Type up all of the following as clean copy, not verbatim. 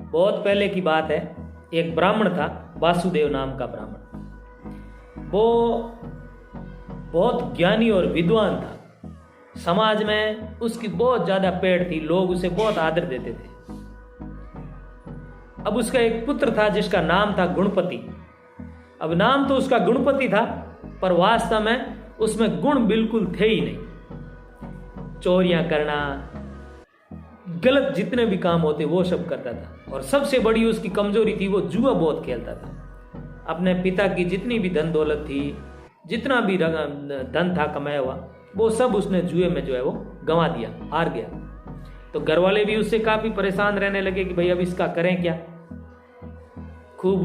बहुत पहले की बात है। एक ब्राह्मण था, वासुदेव नाम का ब्राह्मण। वो बहुत ज्ञानी और विद्वान था। समाज में उसकी बहुत ज्यादा पेड़ थी, लोग उसे बहुत आदर देते थे। अब उसका एक पुत्र था जिसका नाम था गुणपति। अब नाम तो उसका गुणपति था, पर वास्तव में उसमें गुण बिल्कुल थे ही नहीं। चोरियां करना, गलत जितने भी काम होते वो सब करता था। और सबसे बड़ी उसकी कमजोरी थी, वो जुआ बहुत खेलता था। अपने पिता की जितनी भी धन दौलत थी, जितना भी धन था कमाया हुआ, वो सब उसने जुए में जो है वो गंवा दिया, हार गया। तो घर वाले भी उससे काफी परेशान रहने लगे कि भाई अब इसका करें क्या। खूब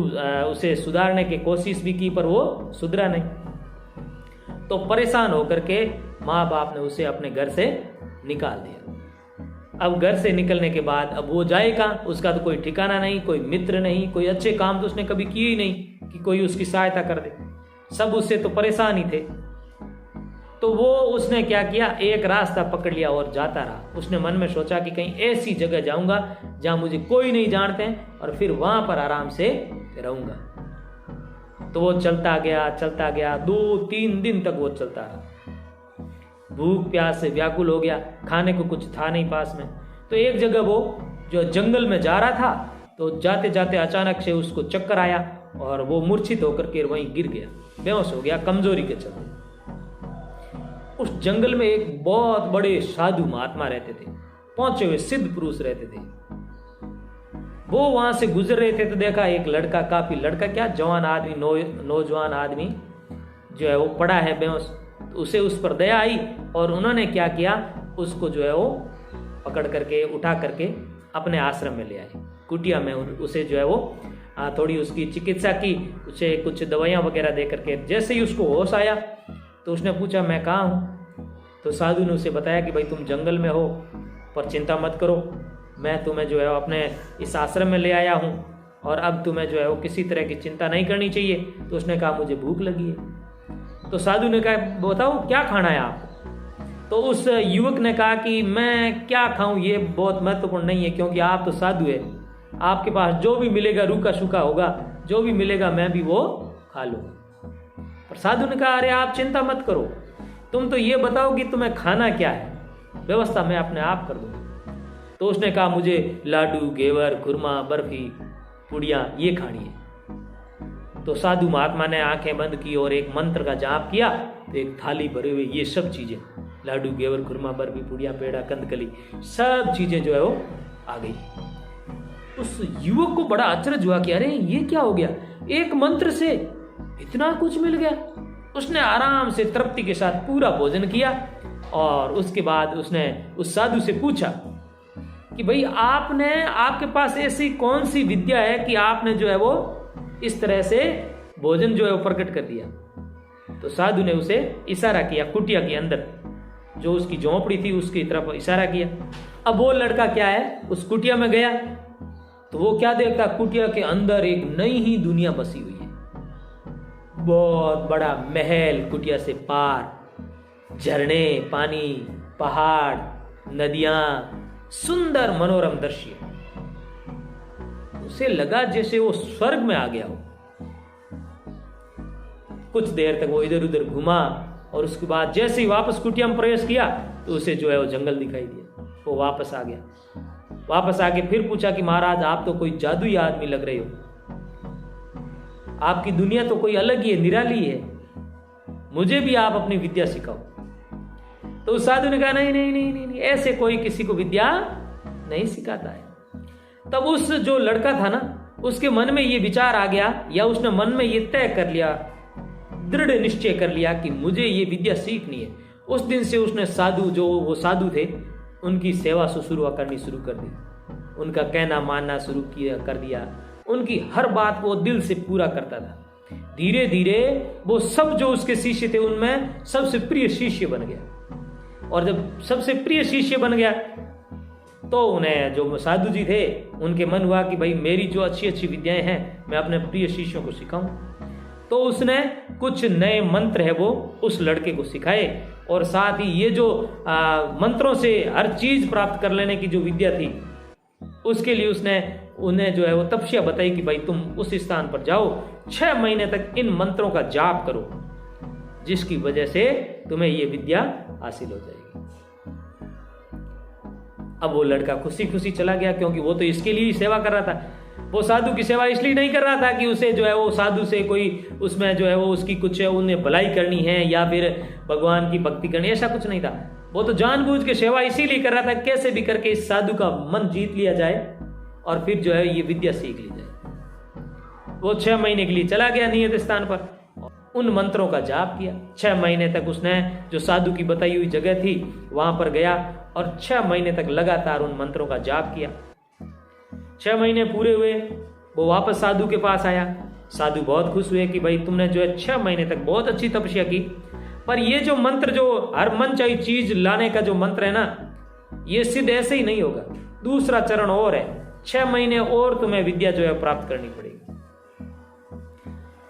उसे सुधारने की कोशिश भी की, पर वो सुधरा नहीं। तो परेशान होकर के माँ बाप ने उसे अपने घर से निकाल दिया। अब घर से निकलने के बाद अब वो जाए कहाँ, उसका तो कोई ठिकाना नहीं, कोई मित्र नहीं, कोई अच्छे काम तो उसने कभी किए ही नहीं कि कोई उसकी सहायता कर दे। सब उससे तो परेशान ही थे। तो वो उसने क्या किया, एक रास्ता पकड़ लिया और जाता रहा। उसने मन में सोचा कि कहीं ऐसी जगह जाऊंगा जहां मुझे कोई नहीं जानते हैं और फिर वहां पर आराम से रहूंगा। तो वो चलता गया 2-3 दिन तक वो चलता रहा। भूख प्यास से व्याकुल हो गया, खाने को कुछ था नहीं पास में। तो एक जगह वो जो जंगल में जा रहा था, तो जाते जाते अचानक से उसको चक्कर आया और वो मूर्छित होकर के वहीं गिर गया, बेहोश हो गया कमजोरी के चलते। उस जंगल में एक बहुत बड़े साधु महात्मा रहते थे, पहुंचे हुए सिद्ध पुरुष रहते थे। वो वहां से गुजर रहे थे तो देखा एक लड़का, क्या जवान आदमी, नौजवान आदमी जो है वो पड़ा है बेहोश। तो उसे उस पर दया आई और उन्होंने क्या किया, उसको जो है वो पकड़ करके उठा करके अपने आश्रम में ले आए, कुटिया में। उसे जो है वो थोड़ी उसकी चिकित्सा की, उसे कुछ दवाइयाँ वगैरह दे करके। जैसे ही उसको होश आया तो उसने पूछा मैं कहाँ हूँ। तो साधु ने उसे बताया कि भाई तुम जंगल में हो, पर चिंता मत करो, मैं तुम्हें जो है अपने इस आश्रम में ले आया हूँ और अब तुम्हें जो है वो किसी तरह की चिंता नहीं करनी चाहिए। तो उसने कहा मुझे भूख लगी है। तो साधु ने कहा बताओ क्या खाना है आपको। तो उस युवक ने कहा कि मैं क्या खाऊं ये बहुत महत्वपूर्ण नहीं है, क्योंकि आप तो साधु है, आपके पास जो भी मिलेगा रूखा सूखा होगा, जो भी मिलेगा मैं भी वो खा लूंगा। पर साधु ने कहा अरे आप चिंता मत करो, तुम तो ये बताओ कि तुम्हें खाना क्या है, व्यवस्था मैं अपने आप कर दूंगा। तो उसने कहा मुझे लाडू, घेवर, खुरमा, बर्फी, पुड़िया ये खानी है। तो साधु महात्मा ने आंखें बंद की और एक मंत्र का जाप किया, तो एक थाली भरे हुए ये सब चीजें, लाडू, घेवर, खुरमा, बर्फी, पुड़िया, पेड़ा, कंदकली, सब चीजें जो है वो आ गई। उस युवक को बड़ा आश्चर्य हुआ कि अरे ये क्या हो गया, एक मंत्र से इतना कुछ मिल गया। उसने आराम से तृप्ति के साथ पूरा भोजन किया और उसके बाद उसने उस साधु से पूछा कि भाई आपके पास ऐसी कौन सी विद्या है कि आपने जो है वो इस तरह से भोजन जो है वो प्रकट कर दिया। तो साधु ने उसे इशारा किया, कुटिया के अंदर जो उसकी झोंपड़ी थी उसकी तरफ इशारा किया। अब वो लड़का क्या है, उस कुटिया में गया तो वो क्या देखता, कुटिया के अंदर एक नई ही दुनिया बसी हुई है। बहुत बड़ा महल कुटिया से पार, झरने, पानी, पहाड़, नदियां, सुंदर मनोरम दृश्य। उसे लगा जैसे वो स्वर्ग में आ गया हो। कुछ देर तक वो इधर उधर घुमा और उसके बाद जैसे ही वापस कुटिया में प्रवेश किया तो उसे जो है वो जंगल दिखाई दिया। वो वापस आ गया, वापस आके फिर पूछा कि महाराज आप तो कोई जादुई आदमी लग रहे हो, आपकी दुनिया तो कोई अलग ही है, निराली है, मुझे भी आप अपनी विद्या सिखाओ। तो उस साधु ने कहा नहीं नहीं नहीं नहीं, नहीं ऐसे कोई किसी को विद्या नहीं सिखाता है। तब उस जो लड़का था ना, उसके मन में ये विचार आ गया, या उसने मन में ये तय कर लिया, दृढ़ निश्चय कर लिया कि मुझे ये विद्या सीखनी है। उस दिन से उसने साधु, जो वो साधु थे, उनकी सेवा शुश्रूषा करनी शुरू कर दी, उनका कहना मानना शुरू कर दिया, उनकी हर बात वो दिल से पूरा करता था। धीरे धीरे वो सब जो उसके शिष्य थे उनमें सबसे प्रिय शिष्य बन गया। और जब सबसे प्रिय शिष्य बन गया तो उन्हें जो साधु जी थे उनके मन हुआ कि भाई मेरी जो अच्छी अच्छी विद्याएं हैं मैं अपने प्रिय शिष्यों को सिखाऊं। तो उसने कुछ नए मंत्र है वो उस लड़के को सिखाए, और साथ ही ये जो मंत्रों से हर चीज प्राप्त कर लेने की जो विद्या थी उसके लिए उसने उन्हें जो है वो तपस्या बताई कि भाई तुम उस स्थान पर जाओ, 6 महीने तक इन मंत्रों का जाप करो, जिसकी वजह से तुम्हें ये विद्या हासिल हो जाएगी। अब वो लड़का खुशी खुशी चला गया, क्योंकि वो तो इसके लिए ही सेवा कर रहा था। वो साधु की सेवा इसलिए नहीं कर रहा था कि उसे जो है वो साधु से कोई उसमें जो है वो उसकी कुछ उन्हें भलाई करनी है या फिर भगवान की भक्ति करनी, ऐसा कुछ नहीं था। वो तो जानबूझ के सेवा इसीलिए कर रहा था कैसे भी करके इस साधु का मन जीत लिया जाए और फिर जो है ये विद्या सीख ली जाए। वो 6 महीने के लिए चला गया नियत स्थान पर, उन मंत्रों का जाप किया। 6 महीने तक उसने जो साधु की बताई हुई जगह थी वहां पर गया और 6 महीने तक लगातार उन मंत्रों का जाप किया। 6 महीने पूरे हुए, वो वापस साधु के पास आया। साधु बहुत खुश हुए कि भाई तुमने जो है 6 महीने तक बहुत अच्छी तपस्या की, पर ये जो मंत्र, जो हर मन चाहिए चीज लाने का जो मंत्र है ना, ये सिद्ध ऐसे ही नहीं होगा, दूसरा चरण और है, 6 महीने और तुम्हें विद्या जो है प्राप्त करनी पड़ेगी।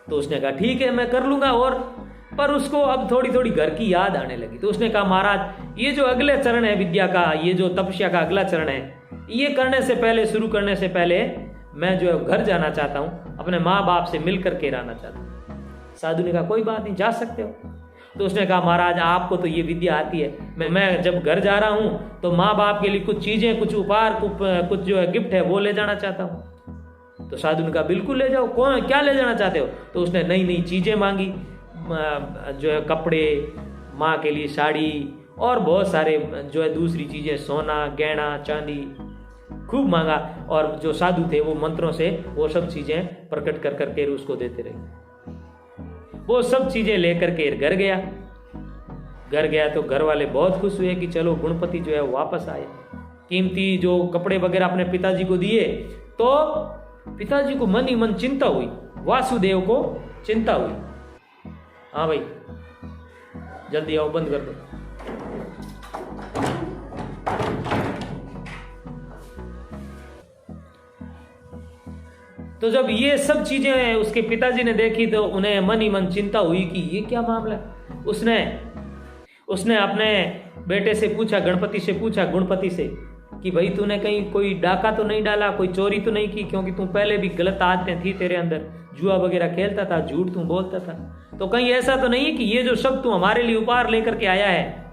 तो उसने कहा ठीक है मैं कर लूंगा, और पर उसको अब थोड़ी थोड़ी घर की याद आने लगी। तो उसने कहा महाराज ये जो अगले चरण है विद्या का, ये जो तपस्या का अगला चरण है, ये करने से पहले, शुरू करने से पहले मैं जो है घर जाना चाहता हूँ, अपने माँ बाप से मिल करके रहना चाहता हूँ। साधु ने कहा कोई बात नहीं, जा सकते हो। तो उसने कहा महाराज आपको तो ये विद्या आती है, मैं जब घर जा रहा हूँ तो माँ बाप के लिए कुछ चीजें, कुछ उपहार, कुछ जो है गिफ्ट है वो ले जाना चाहता हूँ। तो साधु ने कहा बिल्कुल ले जाओ, कौन क्या ले जाना चाहते हो? तो उसने नई नई चीजें मांगी, जो है कपड़े, माँ के लिए साड़ी और बहुत सारे जो है दूसरी चीजें, सोना, गहना, चांदी, खूब मांगा। और जो साधु थे वो मंत्रों से वो सब चीजें प्रकट कर करके उसको देते रहे। वो सब चीजें लेकर के घर गया। घर गया तो घर वाले बहुत खुश हुए कि चलो गणपति जो है वापस आए। कीमती जो कपड़े वगैरह अपने पिताजी को दिए, तो पिताजी को मन ही मन चिंता हुई, वासुदेव को चिंता हुई। हाँ भाई जल्दी आओ, बंद कर दो। तो जब ये सब चीजें उसके पिताजी ने देखी तो उन्हें मन ही मन चिंता हुई कि ये क्या मामला है। उसने अपने बेटे से पूछा, गणपति से पूछा, गणपति से कि भाई तूने कहीं कोई डाका तो नहीं डाला, कोई चोरी तो नहीं की, क्योंकि तू पहले भी गलत आदतें थी तेरे अंदर, जुआ वगैरह खेलता था, झूठ तू बोलता था, तो कहीं ऐसा तो नहीं है कि ये जो सब तू हमारे लिए उपहार लेकर के आया है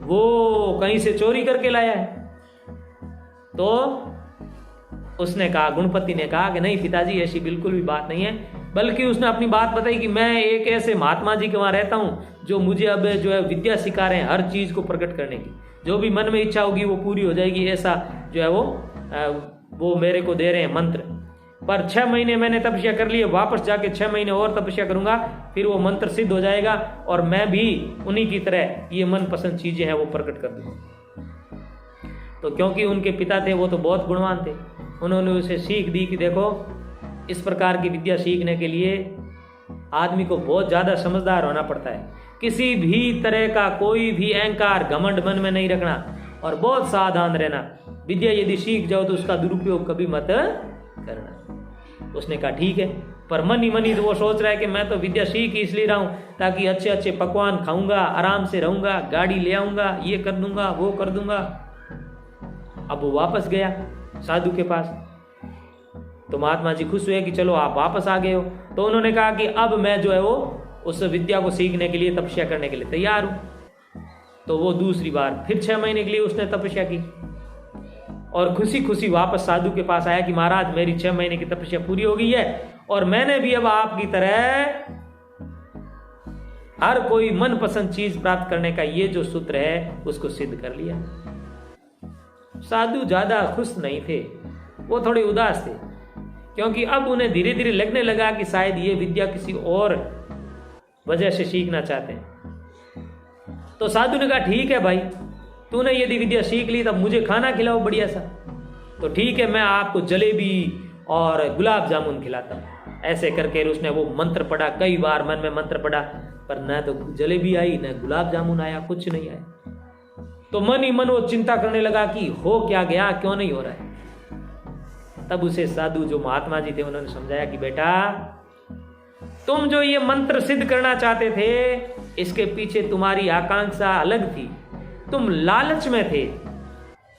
वो कहीं से चोरी करके लाया है? तो उसने कहा, गणपति ने कहा कि नहीं पिताजी ऐसी बिल्कुल भी बात नहीं है, बल्कि उसने अपनी बात बताई कि मैं एक ऐसे महात्मा जी के वहां रहता हूं जो मुझे अब जो है विद्या सिखा रहे हैं हर चीज को प्रकट करने की, जो भी मन में इच्छा होगी वो पूरी हो जाएगी, ऐसा जो है वो मेरे को दे रहे हैं मंत्र। पर 6 महीने मैंने तपस्या कर ली, वापस जाके 6 महीने और तपस्या करूंगा, फिर वो मंत्र सिद्ध हो जाएगा और मैं भी उन्हीं की तरह ये मनपसंद चीजें हैं वो प्रकट कर दूंगा। तो क्योंकि उनके पिता थे वो तो बहुत गुणवान थे, उन्होंने उसे सीख दी कि देखो इस प्रकार की विद्या सीखने के लिए आदमी को बहुत ज्यादा समझदार होना पड़ता है, किसी भी तरह का कोई भी अहंकार, घमंड मन में नहीं रखना और बहुत सावधान रहना। विद्या यदि सीख जाओ तो उसका दुरुपयोग कभी मत करना। उसने कहा ठीक है, पर मन ही मन ही तो वो सोच रहा है कि मैं तो विद्या सीख ही इसलिए रहा हूं ताकि अच्छे अच्छे पकवान खाऊंगा, आराम से रहूंगा, गाड़ी ले आऊंगा, ये कर दूंगा, वो कर दूंगा। अब वो वापस गया साधु के पास, तो महात्मा जी खुश हुए कि चलो आप वापस आ गए हो। तो उन्होंने कहा कि अब मैं जो है वो उस विद्या को सीखने के लिए, तपस्या करने के लिए तैयार हूं। तो वो दूसरी बार फिर 6 महीने के लिए उसने तपस्या की और खुशी खुशी वापस साधु के पास आया कि महाराज मेरी 6 महीने की तपस्या पूरी हो गई है और मैंने भी अब आपकी तरह हर कोई मनपसंद चीज प्राप्त करने का ये जो सूत्र है उसको सिद्ध कर लिया। साधु ज्यादा खुश नहीं थे, वो थोड़े उदास थे, क्योंकि अब उन्हें धीरे धीरे लगने लगा कि शायद ये विद्या किसी और वजह से सीखना चाहते हैं। तो साधु ने कहा ठीक है भाई, तूने यदि विद्या सीख ली तब मुझे खाना खिलाओ बढ़िया सा। तो ठीक है, मैं आपको जलेबी और गुलाब जामुन खिलाता हूँ। ऐसे करके उसने वो मंत्र पढ़ा, कई बार मन में मंत्र पढ़ा, पर न तो जलेबी आई न गुलाब जामुन आया, कुछ नहीं आया। तो मन ही मन वो चिंता करने लगा कि हो क्या गया, क्यों नहीं हो रहा है। तब उसे साधु जो महात्मा जी थे उन्होंने समझाया कि बेटा तुम जो ये मंत्र सिद्ध करना चाहते थे इसके पीछे तुम्हारी आकांक्षा अलग थी, तुम लालच में थे।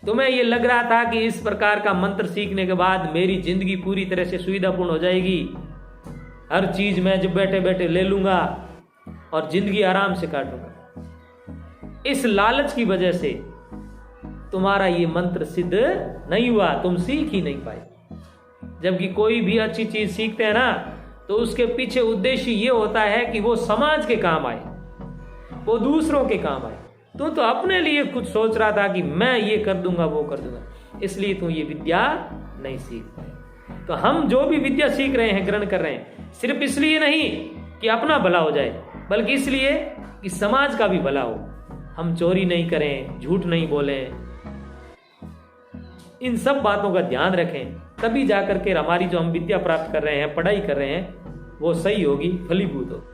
तुम्हें ये लग रहा था कि इस प्रकार का मंत्र सीखने के बाद मेरी जिंदगी पूरी तरह से सुविधापूर्ण हो जाएगी, हर चीज मैं जब बैठे बैठे ले लूंगा और जिंदगी आराम से काटूंगा। इस लालच की वजह से तुम्हारा ये मंत्र सिद्ध नहीं हुआ, तुम सीख ही नहीं पाए। जबकि कोई भी अच्छी चीज सीखते हैं ना, तो उसके पीछे उद्देश्य ये होता है कि वो समाज के काम आए, वो दूसरों के काम आए। तू तो अपने लिए कुछ सोच रहा था कि मैं ये कर दूंगा वो कर दूंगा, इसलिए तू ये विद्या नहीं सीख पाए। तो हम जो भी विद्या सीख रहे हैं, ग्रहण कर रहे हैं, सिर्फ इसलिए नहीं कि अपना भला हो जाए, बल्कि इसलिए कि समाज का भी भला हो। हम चोरी नहीं करें, झूठ नहीं बोलें, इन सब बातों का ध्यान रखें, तभी जाकर के हमारी जो हम विद्या प्राप्त कर रहे हैं, पढ़ाई कर रहे हैं, वो सही होगी, फलीभूत होगी।